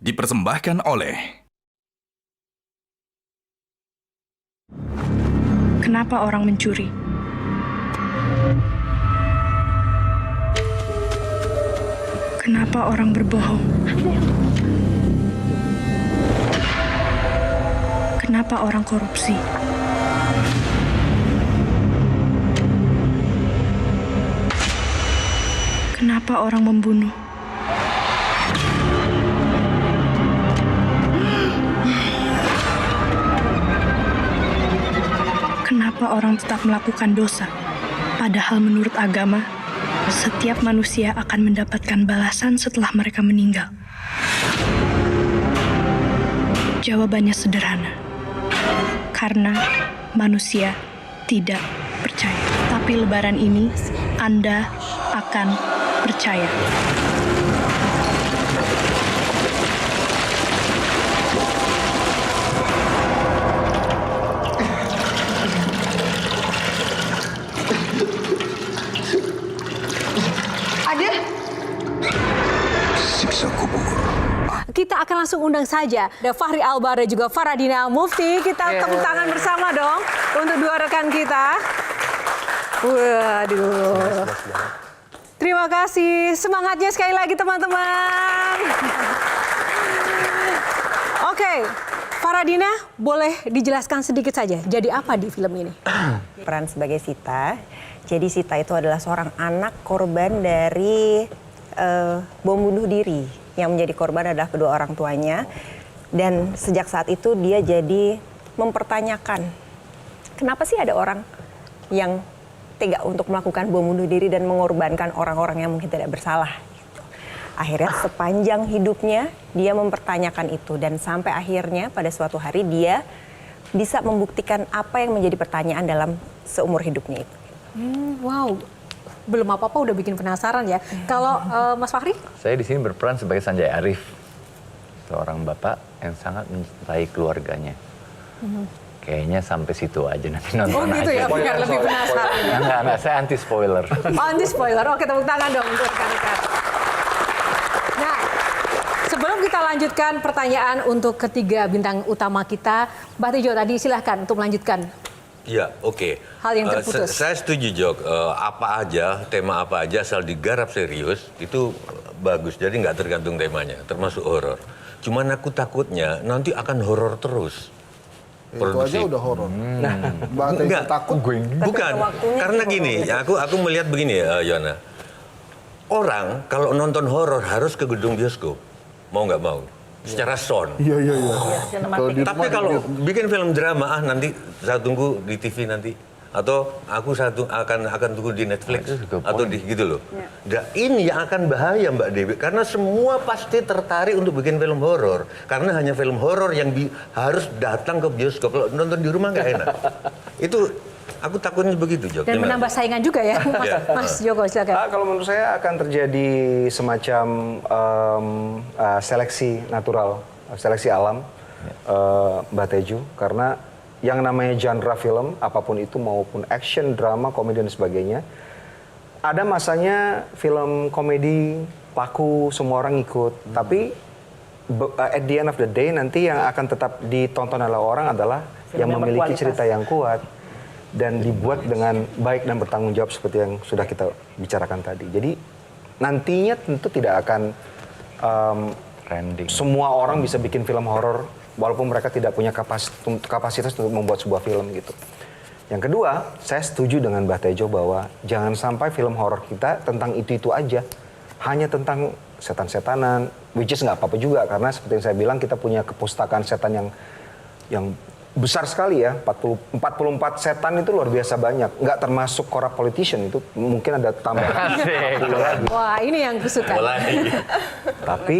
dipersembahkan oleh... Kenapa orang mencuri? Kenapa orang berbohong? Kenapa orang korupsi? Kenapa orang membunuh? Kenapa orang tetap melakukan dosa? Padahal menurut agama, setiap manusia akan mendapatkan balasan setelah mereka meninggal. Jawabannya sederhana. Karena manusia tidak percaya. Tapi lebaran ini, Anda akan percaya. Siksa kubur. Kita akan langsung undang saja ada Fachri Albar dan juga Faradina Mufti. Kita tepuk tangan bersama dong untuk dua rekan kita. Waduh. Terima kasih. Semangatnya sekali lagi teman-teman. Oke, Faradina boleh dijelaskan sedikit saja. Jadi apa di film ini? Peran sebagai Sita. Jadi Sita itu adalah seorang anak korban dari bom bunuh diri. Yang menjadi korban adalah kedua orang tuanya. Dan sejak saat itu dia jadi mempertanyakan, kenapa sih ada orang yang tega untuk melakukan bom bunuh diri dan mengorbankan orang-orang yang mungkin tidak bersalah. Gitu. Akhirnya sepanjang hidupnya dia mempertanyakan itu. Dan sampai akhirnya pada suatu hari dia bisa membuktikan apa yang menjadi pertanyaan dalam seumur hidupnya itu. Wow. Belum apa-apa udah bikin penasaran ya. Kalau Mas Fachri? Saya di sini berperan sebagai Sanjay Arif, seorang bapak yang sangat mencintai keluarganya. Kayaknya sampai situ aja nanti nonton Oh gitu aja. ya, biar lebih penasaran ya. Enggak, saya anti spoiler. Oh, anti spoiler. Oke, tepuk tangan dong untuk rekan-rekan. Nah, sebelum kita lanjutkan pertanyaan untuk ketiga bintang utama kita, Mbak Tejo tadi silahkan untuk melanjutkan. Ya, oke. Hal yang terputus. Saya setuju, Jok. Apa aja, tema apa aja, asal digarap serius, itu bagus. Jadi nggak tergantung temanya, termasuk horor. Cuman aku takutnya nanti akan horor terus. Itu aja udah horor. Mbak Tejo Enggak, takut. bukan. Karena gini, aku melihat begini ya, Yona. Orang kalau nonton horor harus ke gedung bioskop. Mau nggak mau. Secara sound. Iya. Tapi kalau bikin film drama, nanti saya tunggu di TV nanti. Atau aku akan tunggu di Netflix. Atau di gitu loh. Nah, ini yang akan bahaya Mbak Dewi. Karena semua pasti tertarik untuk bikin film horor. Karena hanya film horor yang harus datang ke bioskop. Kalau nonton di rumah nggak enak. Itu aku takutnya begitu, Jok. Dan menambah saingan juga ya, Mas Joko, silakan. Kalau menurut saya akan terjadi semacam seleksi natural, seleksi alam, Mbak Tejo, karena yang namanya genre film, apapun itu maupun action, drama, komedi dan sebagainya, ada masanya film komedi laku, semua orang ikut, tapi at the end of the day nanti yang akan tetap ditonton oleh orang adalah yang memiliki cerita yang kuat dan dibuat dengan baik dan bertanggung jawab seperti yang sudah kita bicarakan tadi. Jadi nantinya tentu tidak akan semua orang bisa bikin film horor walaupun mereka tidak punya kapasitas untuk membuat sebuah film gitu. Yang kedua, saya setuju dengan Mbak Tejo bahwa jangan sampai film horor kita tentang itu-itu aja. Hanya tentang setan-setanan, which is nggak apa-apa juga karena seperti yang saya bilang kita punya kepustakaan setan yang besar sekali ya, 44 setan itu luar biasa banyak. Nggak termasuk corrupt politician, itu mungkin ada tambahan. Wah, ini yang kusuka. Tapi,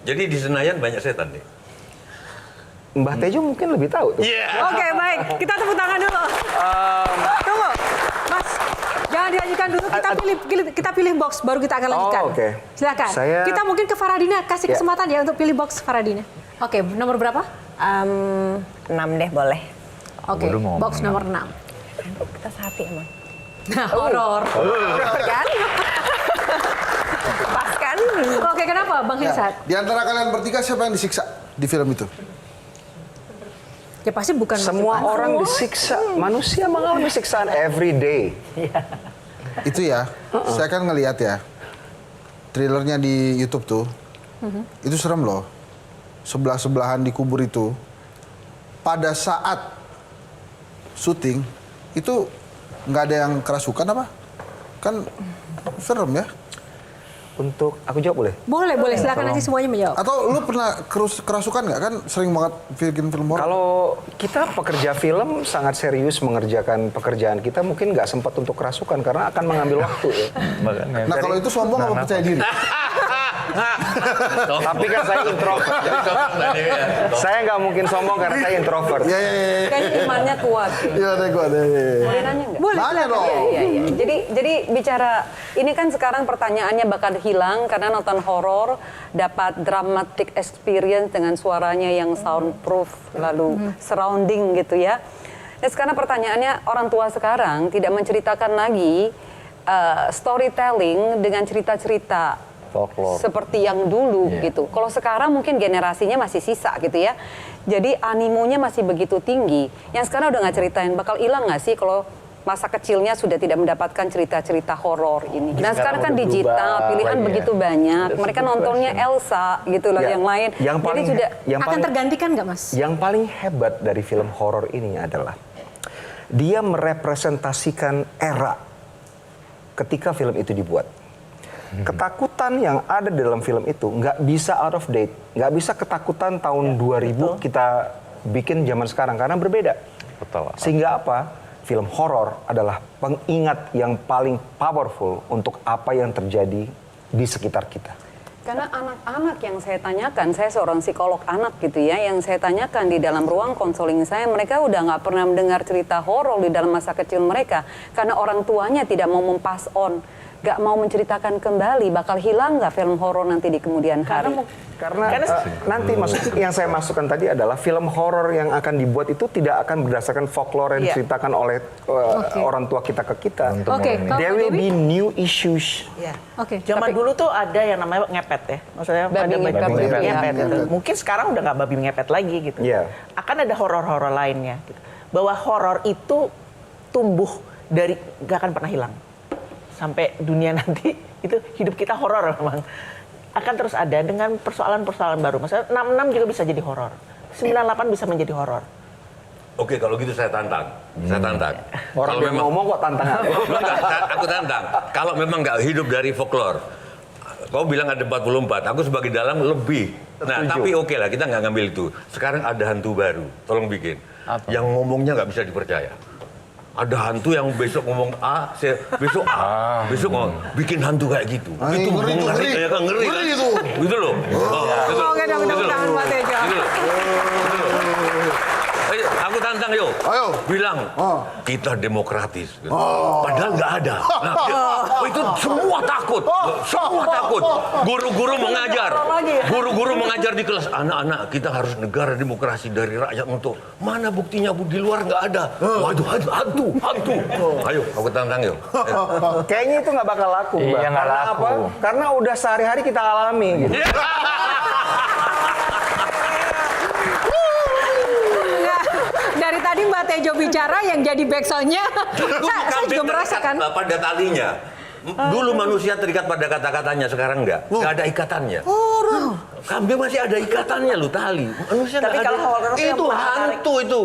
jadi di Senayan banyak setan nih. Mbak Tejo mungkin lebih tahu tuh. Oke, baik. Kita tepuk tangan dulu. Tunggu. Mas, jangan dilanjutkan dulu. Kita pilih box, baru kita akan lanjutkan. Oke. Silakan. Saya... Kita mungkin ke Faradina, kasih kesempatan ya untuk pilih box Faradina. Oke, nomor berapa? 6 deh boleh. Oke, box nomor 6. Kita sehati emang. Nah, horor. Horor kan? Pas kan? Oke, kenapa Bang Hensat. Di antara kalian bertiga siapa yang disiksa di film itu? Ya pasti bukan Semua orang disiksa, manusia mengalami siksaan every day. Itu ya, saya kan ngelihat ya, trailernya di YouTube tuh, itu serem loh. Sebelah-sebelahan di kubur itu, pada saat syuting, itu nggak ada yang kerasukan apa? Kan serem ya. Untuk, aku jawab boleh? Boleh, silakan nanti semuanya menjawab. Atau lu pernah kerasukan nggak? Kan sering banget bikin film horor. Kalau kita pekerja film sangat serius mengerjakan pekerjaan kita, mungkin nggak sempat untuk kerasukan karena akan mengambil waktu ya. Makanya. Nah kalau itu sombong apa percaya diri? Tapi kan saya introvert. Saya nggak mungkin sombong karena saya introvert. Iya. Kan imannya kuat. Iya deh gua deh. Boleh nanya nggak? Boleh. Nanya dong. Iya. Jadi bicara ini kan sekarang pertanyaannya bakal hilang karena nonton horor dapat dramatic experience dengan suaranya yang soundproof lalu surrounding gitu ya. Dan sekarang pertanyaannya orang tua sekarang tidak menceritakan lagi storytelling dengan cerita-cerita Folklore. seperti yang dulu gitu. Kalau sekarang mungkin generasinya masih sisa gitu ya. Jadi animonya masih begitu tinggi. Yang sekarang udah nggak ceritain, bakal hilang nggak sih kalau masa kecilnya sudah tidak mendapatkan cerita-cerita horor ini. Dan sekarang kan udah digital, berubah pilihan lagi ya. begitu banyak. That's Mereka a good nontonnya question. Elsa gitu loh, Ya, yang lain. yang paling Jadi sudah Akan tergantikan nggak, Mas? Yang paling hebat dari film horor ini adalah dia merepresentasikan era ketika film itu dibuat. Ketakutan yang ada di dalam film itu nggak bisa out of date, nggak bisa ketakutan tahun 2000 kita bikin zaman sekarang karena berbeda. Betul. Sehingga apa? Film horor adalah pengingat yang paling powerful untuk apa yang terjadi di sekitar kita. Karena anak-anak yang saya tanyakan, saya seorang psikolog anak gitu ya, yang saya tanyakan di dalam ruang konseling saya, mereka udah nggak pernah mendengar cerita horor di dalam masa kecil mereka. Karena orang tuanya tidak mau mempas on, nggak mau menceritakan kembali, bakal hilang nggak film horor nanti di kemudian hari? Karena nanti maksud yang saya masukkan tadi adalah film horor yang akan dibuat itu tidak akan berdasarkan folklore yang Iya. diceritakan oleh orang tua kita ke kita. Oke, kalau There Mbak will Dewi? be new issues. Ya. Oke. Zaman dulu tuh ada yang namanya ngepet ya. Maksudnya Babi ada ngepet, babi iya. ngepet gitu. Mungkin sekarang udah nggak babi ngepet lagi gitu. Iya. Akan ada horor-horor lainnya gitu. Bahwa horor itu tumbuh dari nggak akan pernah hilang. Sampai dunia nanti itu hidup kita horor memang. Akan terus ada dengan persoalan-persoalan baru. Maksudnya 66 juga bisa jadi horor. 98 bisa menjadi horor. Oke, kalau gitu saya tantang. Saya tantang. Orang Kalau yang ngomong kok tantangan. Enggak, aku tantang. Kalau memang nggak hidup dari folklore, kau bilang ada 44, aku sebagai dalang lebih. Nah, Setuju. tapi oke lah, kita nggak ngambil itu. Sekarang ada hantu baru, tolong bikin. Apa? Yang ngomongnya nggak bisa dipercaya. Ada hantu yang besok ngomong A, besok A, besok ngomong, bikin hantu kayak gitu. Ah, itu ngeri tuh, ngeri. ya kan, ngeri kan? Ngeri itu. Gitu loh. Oh, gitu loh. Oke, dong, Gitu loh. tangan Mbak Tejo. Gitu loh. Gitu loh. Ayo, aku tantang yuk. Ayo. Bilang Oh. kita demokratis. Gitu. Padahal nggak ada. Nah, itu semua takut. Semua takut. Guru-guru mengajar. Guru-guru mengajar di kelas. Anak-anak, kita harus negara demokrasi dari rakyat untuk. Mana buktinya Bu? Di luar nggak ada. Waduh, hantu. Ayo, aku tantang yuk. Kayaknya itu nggak bakal laku, Iya, Mbak. nggak Karena laku. apa? Karena udah sehari-hari kita alami gitu. Enggak. Dari tadi Mbak Tejo bicara yang jadi backsoundnya, saya juga merasakan. Pada talinya. Dulu manusia terikat pada kata-katanya, sekarang nggak ada ikatannya. Kambing masih ada ikatannya loh, tali. Manusia Tapi nggak kalau ada. horor yang Itu paling menarik. hantu itu.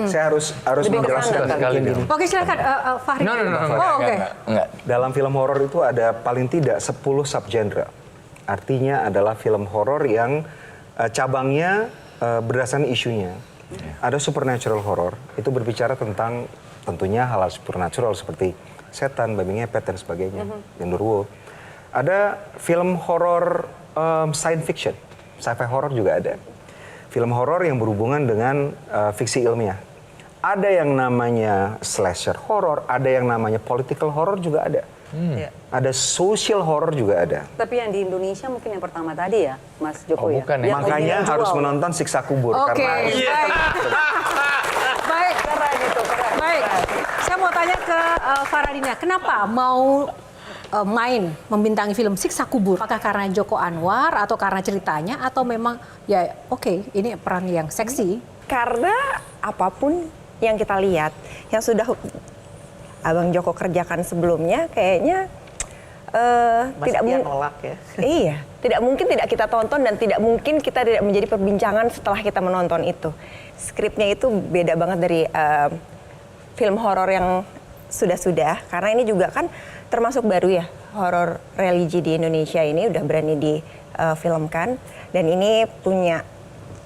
Saya harus Lebih menjelaskan kesana sekali mungkin dong. gini. Oke, silakan Fahri. No. Oh, oke. Enggak. Dalam film horor itu ada paling tidak 10 subgenre. Artinya adalah film horor yang cabangnya berdasarkan isunya. Ada supernatural horror, itu berbicara tentang tentunya hal-hal supernatural seperti setan, babi ngepet dan sebagainya, genderuwo. Ada film horor science fiction, sci-fi horror juga ada. Film horor yang berhubungan dengan fiksi ilmiah. Ada yang namanya slasher horror, ada yang namanya political horror juga ada. Ya. Ada social horror juga ada. Tapi yang di Indonesia mungkin yang pertama tadi ya, Mas Joko Oh, ya. bukan ya. Yang Makanya lebih harus jual. menonton Siksa Kubur Oke, karena baik. Baik. Saya mau tanya ke Faradina, kenapa mau main membintangi film Siksa Kubur? Apakah karena Joko Anwar atau karena ceritanya atau memang ya oke, ini peran yang seksi? Karena apapun yang kita lihat, yang sudah Abang Joko kerjakan sebelumnya, kayaknya tidak mungkin nolak ya. Iya, tidak mungkin tidak kita tonton dan tidak mungkin kita tidak menjadi perbincangan setelah kita menonton itu. Skripnya itu beda banget dari film horor yang sudah-sudah, karena ini juga kan termasuk baru ya, horor religi di Indonesia ini udah berani difilmkan dan ini punya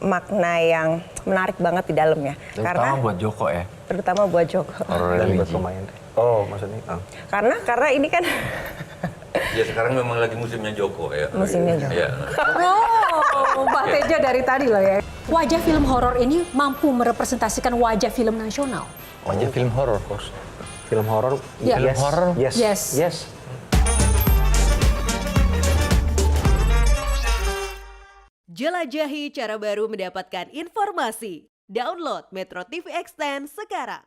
makna yang menarik banget di dalamnya. Terutama buat Joko ya. Terutama buat Joko. Horor Dan religi. buat pemain. Oh, maksudnya. Karena ini kan Ya sekarang memang lagi musimnya Joko ya. Musimnya Joko. Ya. Oh, Mbak Teja dari tadi loh ya. Wajah film horor ini mampu merepresentasikan wajah film nasional. Wajah film horor. Film horor. Ya. Film horor? Yes. Yes. Yes. Jelajahi cara baru mendapatkan informasi. Download Metro TV Extend sekarang.